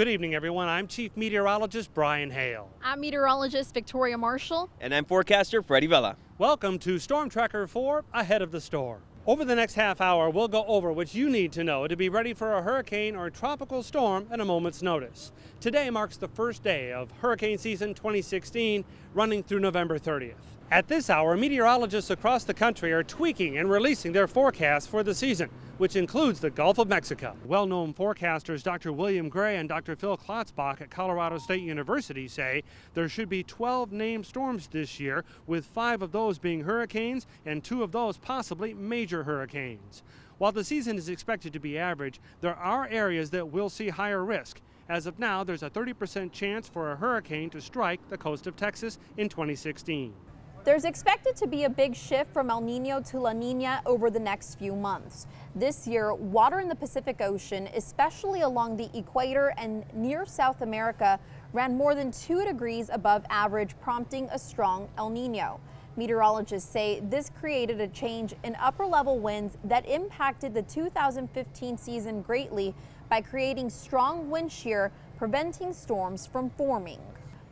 Good evening, everyone. I'm Chief Meteorologist Brian Hale. I'm meteorologist Victoria Marshall. And I'm forecaster Freddie Vela. Welcome to Storm Tracker 4, Ahead of the Storm. Over the next half hour, we'll go over what you need to know to be ready for a hurricane or tropical storm at a moment's notice. Today marks the first day of hurricane season 2016, running through November 30th. At this hour, meteorologists across the country are tweaking and releasing their forecasts for the season, which includes the Gulf of Mexico. Well-known forecasters Dr. William Gray and Dr. Phil Klotzbach at Colorado State University say there should be 12 named storms this year, with 5 of those being hurricanes and 2 of those possibly major hurricanes. While the season is expected to be average, there are areas that will see higher risk. As of now, there's a 30% chance for a hurricane to strike the coast of Texas in 2016. There's expected to be a big shift from El Nino to La Nina over the next few months. This year, water in the Pacific Ocean, especially along the equator and near South America, ran more than 2 degrees above average, prompting a strong El Nino. Meteorologists say this created a change in upper-level winds that impacted the 2015 season greatly by creating strong wind shear, preventing storms from forming.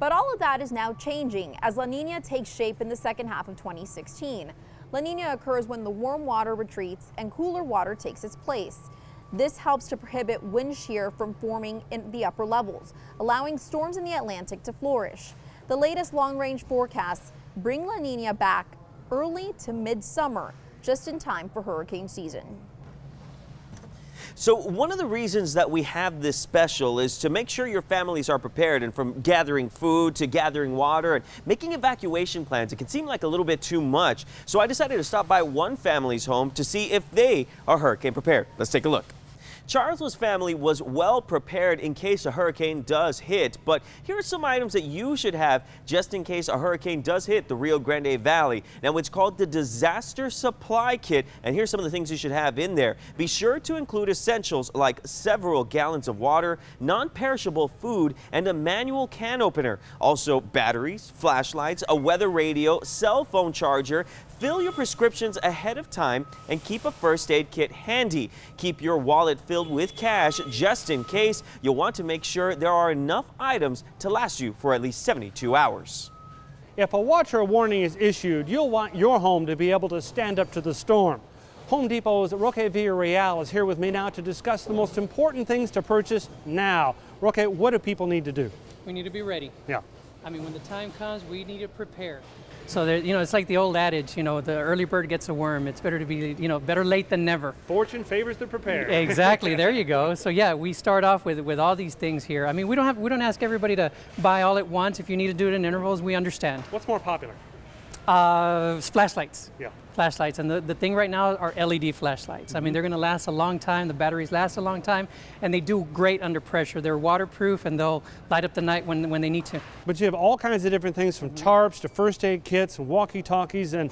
But all of that is now changing as La Nina takes shape in the second half of 2016. La Nina occurs when the warm water retreats and cooler water takes its place. This helps to prohibit wind shear from forming in the upper levels, allowing storms in the Atlantic to flourish. The latest long-range forecasts bring La Nina back early to mid-summer, just in time for hurricane season. So one of the reasons that we have this special is to make sure your families are prepared, and from gathering food to gathering water and making evacuation plans, it can seem like a little bit too much. So I decided to stop by one family's home to see if they are hurricane prepared. Let's take a look. Charles's family was well prepared in case a hurricane does hit, but here are some items that you should have just in case a hurricane does hit the Rio Grande Valley. Now, it's called the Disaster Supply Kit, and here's some of the things you should have in there. Be sure to include essentials like several gallons of water, non-perishable food, and a manual can opener. Also, batteries, flashlights, a weather radio, cell phone charger. Fill your prescriptions ahead of time and keep a first aid kit handy. Keep your wallet filled with cash just in case. You'll want to make sure there are enough items to last you for at least 72 hours. If a watch or warning is issued, you'll want your home to be able to stand up to the storm. Home Depot's Roque Villarreal is here with me now to discuss the most important things to purchase now. Roque, what do people need to do? We need to be ready. Yeah. I mean, when the time comes, we need to prepare. So there, it's like the old adage, the early bird gets a worm. It's better to be, better late than never. Fortune favors the prepared. Exactly. There you go. So yeah, we start off with all these things here. I mean, we don't ask everybody to buy all at once. If you need to do it in intervals, we understand. What's more popular? Flashlights. Yeah. Flashlights, and the thing right now are LED flashlights. I mean, they're going to last a long time. The batteries last a long time, and they do great under pressure. They're waterproof, and they'll light up the night when they need to. But you have all kinds of different things, from tarps to first aid kits and walkie-talkies and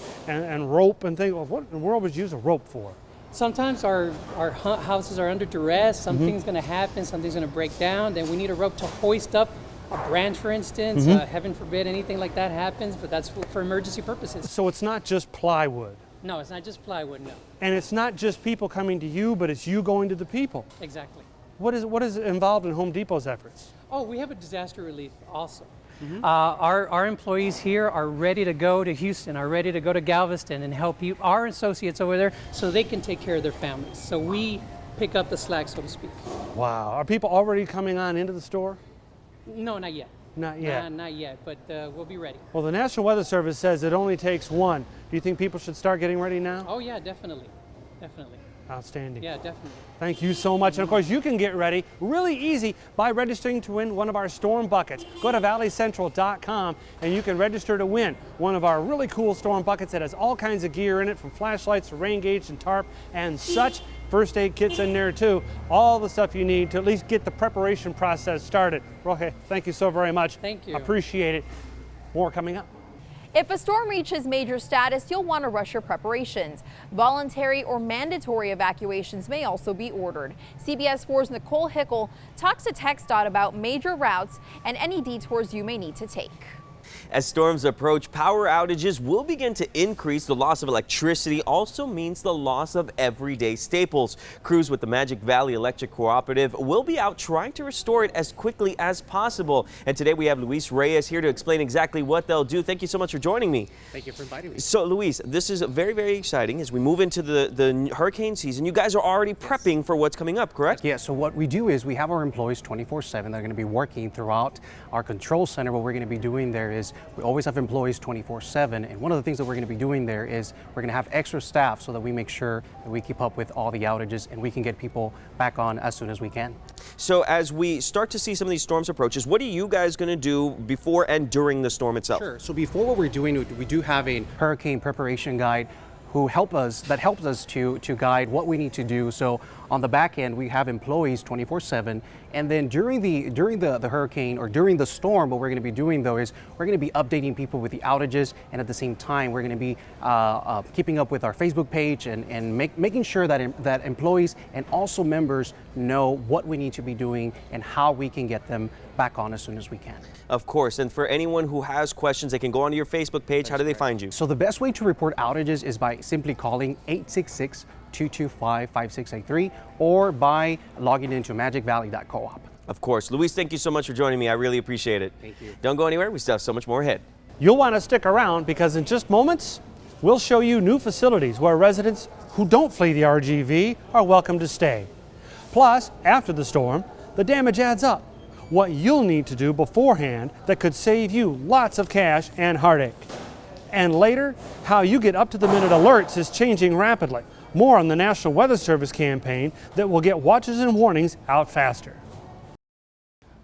rope and things. Well, what in the world would you use a rope for? Sometimes our houses are under duress. Something's going to happen. Something's going to break down. Then we need a rope to hoist up a branch, for instance. Heaven forbid anything like that happens, but that's for emergency purposes. So it's not just plywood. No, it's not just plywood, no. And it's not just people coming to you, but it's you going to the people. Exactly. What is involved in Home Depot's efforts? Oh, we have a disaster relief also. Our employees here are ready to go to Houston, are ready to go to Galveston and help our associates over there so they can take care of their families. So we pick up the slack, so to speak. Wow. Are people already coming on into the store? No, not yet. Not yet. Not yet, but we'll be ready. Well, the National Weather Service says it only takes one. Do you think people should start getting ready now? Oh yeah, definitely. Definitely. Outstanding. Yeah, definitely. Thank you so much. And of course, you can get ready really easy by registering to win one of our storm buckets. Go to valleycentral.com and you can register to win one of our really cool storm buckets that has all kinds of gear in it, from flashlights to rain gauge and tarp and such. First aid kits in there too. All the stuff you need to at least get the preparation process started. Roque, thank you so very much. Thank you. Appreciate it. More coming up. If a storm reaches major status, you'll want to rush your preparations. Voluntary or mandatory evacuations may also be ordered. CBS 4's Nicole Hickel talks to TxDOT about major routes and any detours you may need to take. As storms approach, power outages will begin to increase. The loss of electricity also means the loss of everyday staples. Crews with the Magic Valley Electric Cooperative will be out trying to restore it as quickly as possible. And today we have Luis Reyes here to explain exactly what they'll do. Thank you so much for joining me. Thank you for inviting me. So Luis, this is very, very exciting as we move into the hurricane season. You guys are already prepping for what's coming up, correct? Yeah, so what we do is we have our employees 24/7. They're going to be working throughout our control center. What we're going to be doing there is we always have employees 24/7. And one of the things that we're going to be doing there is we're going to have extra staff so that we make sure that we keep up with all the outages and we can get people back on as soon as we can. So as we start to see some of these storms approaches, what are you guys going to do before and during the storm itself? Sure. So before what we're doing, we do have a hurricane preparation guide that helps us to guide what we need to do. So on the back end, we have employees 24/7, and then during the hurricane or during the storm, what we're going to be doing though is we're going to be updating people with the outages, and at the same time, we're going to be keeping up with our Facebook page and making sure that employees and also members know what we need to be doing and how we can get them back on as soon as we can. Of course, and for anyone who has questions, they can go onto your Facebook page. How do they find you? So the best way to report outages is by simply calling 866-225-5683 or by logging into magicvalley.coop. Of course. Luis, thank you so much for joining me. I really appreciate it. Thank you. Don't go anywhere. We still have so much more ahead. You'll want to stick around because in just moments, we'll show you new facilities where residents who don't flee the RGV are welcome to stay. Plus, after the storm, the damage adds up. What you'll need to do beforehand that could save you lots of cash and heartache. And later, how you get up-to-the-minute alerts is changing rapidly. More on the National Weather Service campaign that will get watches and warnings out faster.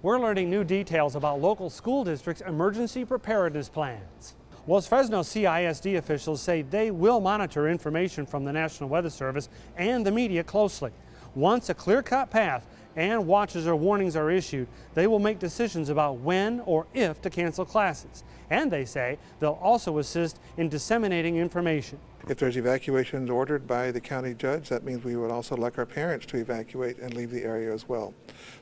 We're learning new details about local school districts' emergency preparedness plans. Los Fresno CISD officials say they will monitor information from the National Weather Service and the media closely. Once a clear-cut path and watches or warnings are issued, they will make decisions about when or if to cancel classes. And they say they'll also assist in disseminating information. If there's evacuations ordered by the county judge, that means we would also like our parents to evacuate and leave the area as well.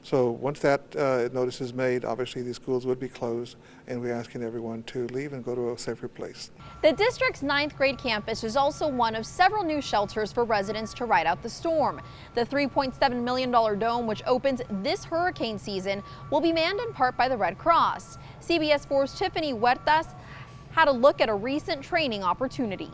So once that notice is made, obviously these schools would be closed, and we're asking everyone to leave and go to a safer place. The district's 9th grade campus is also one of several new shelters for residents to ride out the storm. The $3.7 million dome, which opens this hurricane season, will be manned in part by the Red Cross. CBS 4's Tiffany Huertas had a look at a recent training opportunity.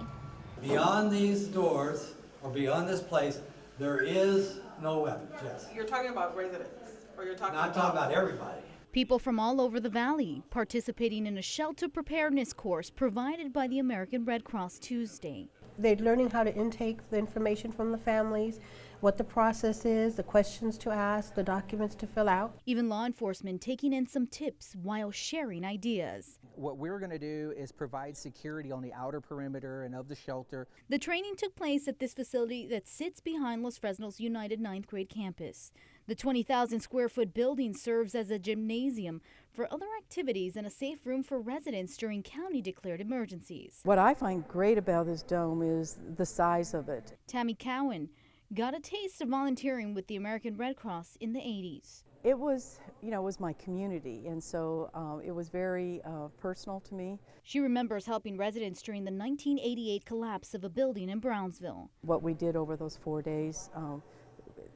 Beyond these doors, or beyond this place, there is no weapons, yes. You're talking about residents, or you're talking Not talking about everybody. People from all over the valley participating in a shelter preparedness course provided by the American Red Cross Tuesday. They're learning how to intake the information from the families, what the process is, the questions to ask, the documents to fill out. Even law enforcement taking in some tips while sharing ideas. What we're going to do is provide security on the outer perimeter and of the shelter. The training took place at this facility that sits behind Los Fresno's United 9th grade campus. The 20,000 square foot building serves as a gymnasium for other activities and a safe room for residents during county declared emergencies. What I find great about this dome is the size of it. Tammy Cowan got a taste of volunteering with the American Red Cross in the 80s. It was, it was my community, and so it was very personal to me. She remembers helping residents during the 1988 collapse of a building in Brownsville. What we did over those 4 days,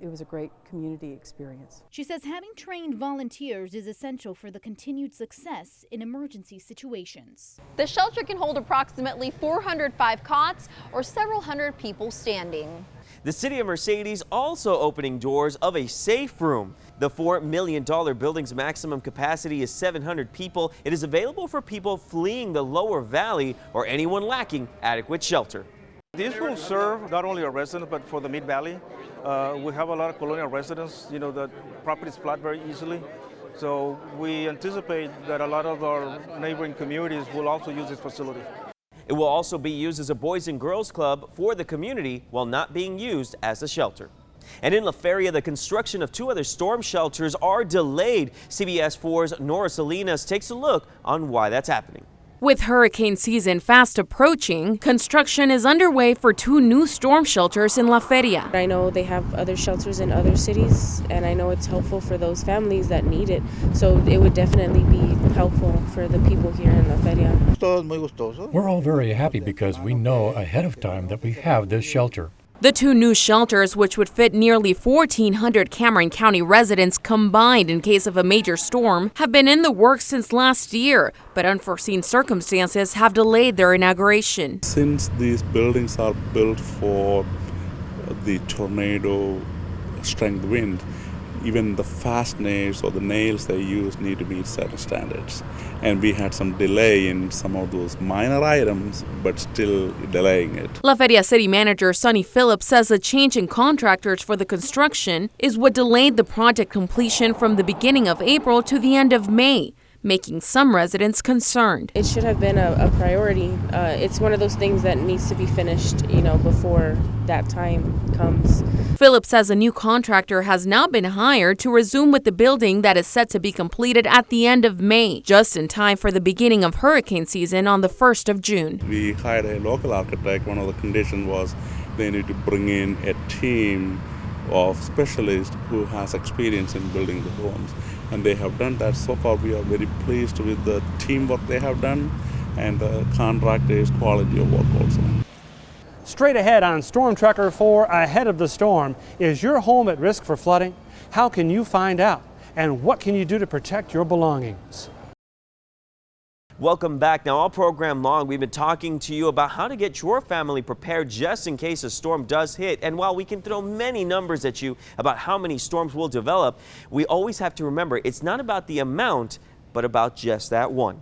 it was a great community experience. She says having trained volunteers is essential for the continued success in emergency situations. The shelter can hold approximately 405 cots or several hundred people standing. The city of Mercedes also opening doors of a safe room. The $4 million building's maximum capacity is 700 people. It is available for people fleeing the lower valley or anyone lacking adequate shelter. This will serve not only our residents, but for the Mid-Valley. We have a lot of colonial residents, the properties flood very easily. So we anticipate that a lot of our neighboring communities will also use this facility. It will also be used as a Boys and Girls Club for the community while not being used as a shelter. And in La Feria, the construction of 2 other storm shelters are delayed. CBS 4's Nora Salinas takes a look on why that's happening. With hurricane season fast approaching, construction is underway for 2 new storm shelters in La Feria. I know they have other shelters in other cities, and I know it's helpful for those families that need it. So it would definitely be helpful for the people here in La Feria. We're all very happy because we know ahead of time that we have this shelter. The 2 new shelters, which would fit nearly 1,400 Cameron County residents combined in case of a major storm, have been in the works since last year, but unforeseen circumstances have delayed their inauguration. Since these buildings are built for the tornado strength wind, even the fasteners or the nails they use need to meet certain standards. And we had some delay in some of those minor items, but still delaying it. La Feria City Manager Sonny Phillips says the change in contractors for the construction is what delayed the project completion from the beginning of April to the end of May, making some residents concerned. It should have been a priority. It's one of those things that needs to be finished, before that time comes. Phillips says a new contractor has now been hired to resume with the building that is set to be completed at the end of May, just in time for the beginning of hurricane season on the 1st of June. We hired a local architect. One of the conditions was they need to bring in a team of specialists who has experience in building the homes. And they have done that. So far we are very pleased with the teamwork they have done and the contractor's quality of work also. Straight ahead on Storm Tracker 4, ahead of the storm. Is your home at risk for flooding? How can you find out? And what can you do to protect your belongings? Welcome back. Now, all program long, we've been talking to you about how to get your family prepared just in case a storm does hit. And while we can throw many numbers at you about how many storms will develop, we always have to remember it's not about the amount, but about just that one.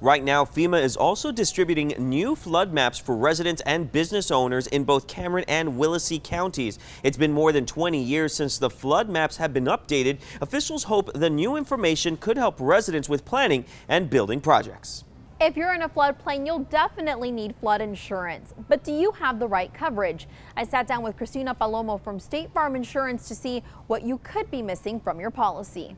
Right now, FEMA is also distributing new flood maps for residents and business owners in both Cameron and Willacy counties. It's been more than 20 years since the flood maps have been updated. Officials hope the new information could help residents with planning and building projects. If you're in a floodplain, you'll definitely need flood insurance. But do you have the right coverage? I sat down with Cristina Palomo from State Farm Insurance to see what you could be missing from your policy.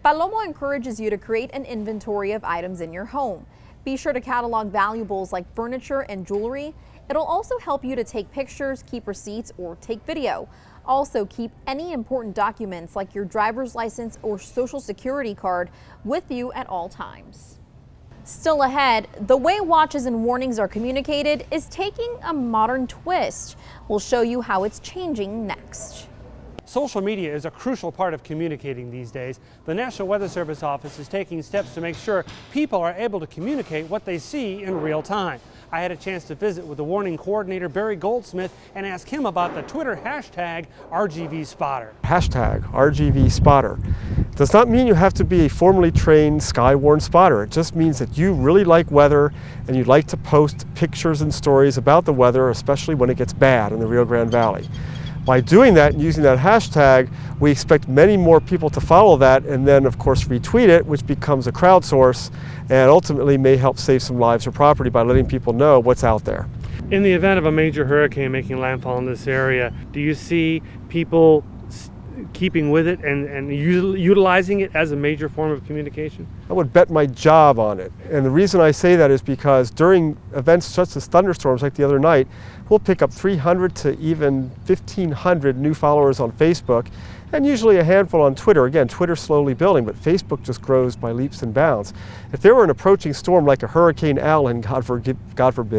Palomo encourages you to create an inventory of items in your home. Be sure to catalog valuables like furniture and jewelry. It'll also help you to take pictures, keep receipts, or take video. Also, keep any important documents like your driver's license or social security card with you at all times. Still ahead, the way watches and warnings are communicated is taking a modern twist. We'll show you how it's changing next. Social media is a crucial part of communicating these days. The National Weather Service office is taking steps to make sure people are able to communicate what they see in real time. I had a chance to visit with the warning coordinator, Barry Goldsmith, and ask him about the Twitter hashtag RGVSpotter. Hashtag RGVSpotter does not mean you have to be a formally trained Skywarn spotter. It just means that you really like weather and you like to post pictures and stories about the weather, especially when it gets bad in the Rio Grande Valley. By doing that and using that hashtag, we expect many more people to follow that and then, of course, retweet it, which becomes a crowdsource and ultimately may help save some lives or property by letting people know what's out there. In the event of a major hurricane making landfall in this area, do you see people keeping with it and utilizing it as a major form of communication? I would bet my job on it. And the reason I say that is because during events such as thunderstorms like the other night, we'll pick up 300 to even 1,500 new followers on Facebook and usually a handful on Twitter. Again, Twitter's slowly building, but Facebook just grows by leaps and bounds. If there were an approaching storm like a Hurricane Allen, God forbid,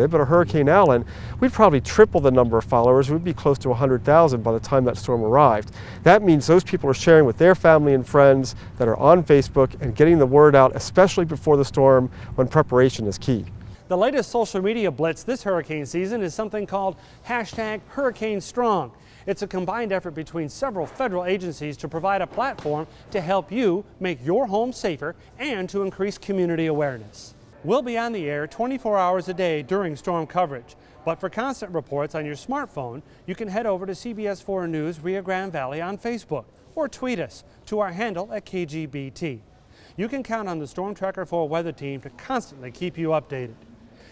but a Hurricane Allen, we'd probably triple the number of followers. We'd be close to 100,000 by the time that storm arrived. That means those people are sharing with their family and friends that are on Facebook and getting the word out, especially before the storm when preparation is key. The latest social media blitz this hurricane season is something called hashtag Hurricane Strong. It's a combined effort between several federal agencies to provide a platform to help you make your home safer and to increase community awareness. We'll be on the air 24 hours a day during storm coverage, but for constant reports on your smartphone, you can head over to CBS 4 News Rio Grande Valley on Facebook or tweet us to our handle at KGBT. You can count on the Storm Tracker 4 weather team to constantly keep you updated.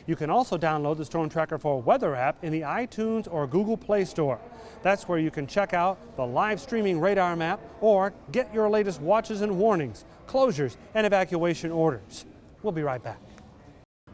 You can also download the Storm Tracker 4 weather app in the iTunes or Google Play Store. That's where you can check out the live streaming radar map or get your latest watches and warnings, closures, and evacuation orders. We'll be right back.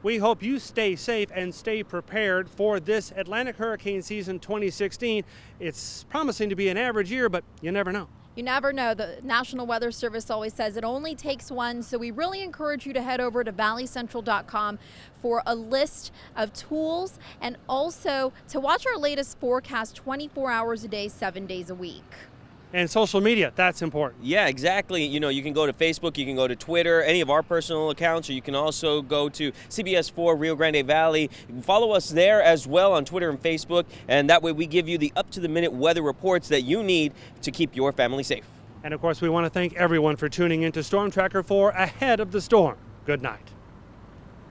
We hope you stay safe and stay prepared for this Atlantic hurricane season 2016. It's promising to be an average year, but you never know. You never know. The National Weather Service always says it only takes one, so we really encourage you to head over to valleycentral.com for a list of tools and also to watch our latest forecast 24 hours a day, 7 days a week. And social media, that's important. Yeah, exactly. You know, you can go to Facebook, you can go to Twitter, any of our personal accounts, or you can also go to CBS4 Rio Grande Valley. You can follow us there as well on Twitter and Facebook, and that way we give you the up-to-the-minute weather reports that you need to keep your family safe. And of course, we want to thank everyone for tuning in to Storm Tracker 4 ahead of the storm. Good night.